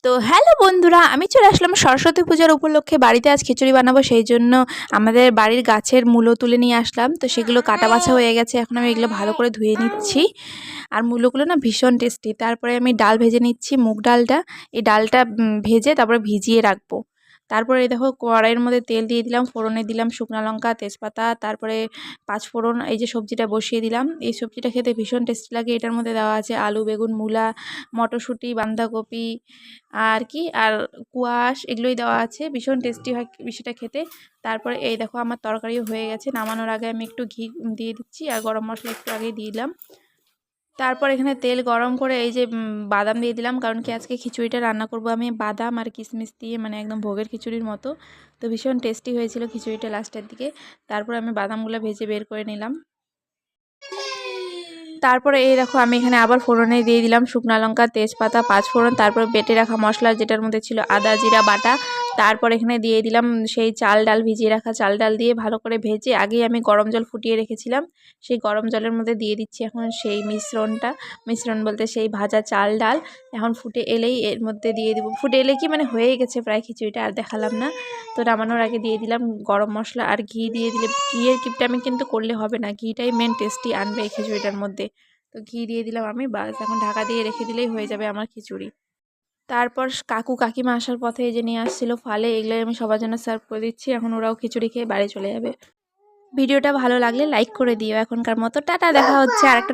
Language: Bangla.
তো হ্যালো বন্ধুরা, আমি চলে আসলাম সরস্বতী পূজার উপলক্ষে। বাড়িতে আজ খিচুড়ি বানাবো, সেই জন্য আমাদের বাড়ির গাছের মূলো তুলে নিয়ে আসলাম। তো সেগুলো কাটা বাছা হয়ে গেছে, এখন আমি এগুলো ভালো করে ধুয়ে নিচ্ছি। আর মূলোগুলো না ভীষণ টেস্টি। তারপরে আমি ডাল ভেজে নিচ্ছি, মুগ ডালটা। এই ডালটা ভেজে তারপরে ভিজিয়ে রাখবো। তারপরে এই দেখো কড়াইয়ের মধ্যে তেল দিয়ে দিলাম, ফোড়নে দিলাম শুকনো লঙ্কা, তেজপাতা, তারপরে পাঁচফোড়ন। এই যে সবজিটা বসিয়ে দিলাম, এই সবজিটা খেতে ভীষণ টেস্টি লাগে। এটার মধ্যে দেওয়া আছে আলু, বেগুন, মূলা, মটরশুঁটি, বাঁধাকপি আর কুয়াশ, এগুলোই দেওয়া আছে। ভীষণ টেস্টি হয় সেটা খেতে। তারপরে এই দেখো আমার তরকারিও হয়ে গেছে। নামানোর আগে আমি একটু ঘি দিয়ে দিচ্ছি, আর গরম মশলা একটু আগে দিয়ে দিলাম। তারপর এখানে তেল গরম করে এই যে বাদাম দিয়ে দিলাম, কারণ কি আজকে খিচুড়িটা রান্না করব আমি বাদাম আর কিশমিশ দিয়ে, মানে একদম ভোগের খিচুড়ির মতো। তো ভীষণ টেস্টি হয়েছিল খিচুড়িটা লাস্টের দিকে। তারপর আমি বাদামগুলো ভেজে বের করে নিলাম। তারপরে এই দেখো আমি এখানে আবার ফোড়নে দিয়ে দিলাম শুকনো লঙ্কা, তেজপাতা, পাঁচফোড়ন, তারপর বেটে রাখা মশলা যেটার মধ্যে ছিল আদা জিরা বাটা। তারপর এখানে দিয়ে দিলাম সেই চাল ডাল, ভিজিয়ে রাখা চাল ডাল দিয়ে ভালো করে ভেজে আগেই আমি গরম জল ফুটিয়ে রেখেছিলাম। সেই গরম জলের মধ্যে দিয়ে দিচ্ছি এখন সেই মিশ্রণ বলতে সেই ভাজা চাল ডাল। এখন ফুটে এলেই এর মধ্যে দিয়ে দেবো, ফুটে এলে কি মানে হয়ে গেছে প্রায় খিচুড়িটা, আর দেখালাম না। তো নামানোর আগে দিয়ে দিলাম গরম মশলা আর ঘি দিয়ে দিলে, ঘিয়ের কিপটা আমি কিন্তু করলে হবে না, ঘিটাই মেন টেস্টি আনবে এই খিচুড়িটার মধ্যে। তো ঘি দিয়ে দিলাম আমি, বাস এখন ঢাকা দিয়ে রেখে দিলেই হয়ে যাবে আমার খিচুড়ি। তারপর কাকু কাকিমা আসার পথে এই যে নিয়ে আসছিল ফালে, এগুলো আমি সবার জন্য সার্ভ করে দিচ্ছি। এখন ওরাও খিচুড়ি খেয়ে বাড়ি চলে যাবে। ভিডিওটা ভালো লাগলে লাইক করে দিও। এখনকার মতো টাটা, দেখা হচ্ছে আরেকটা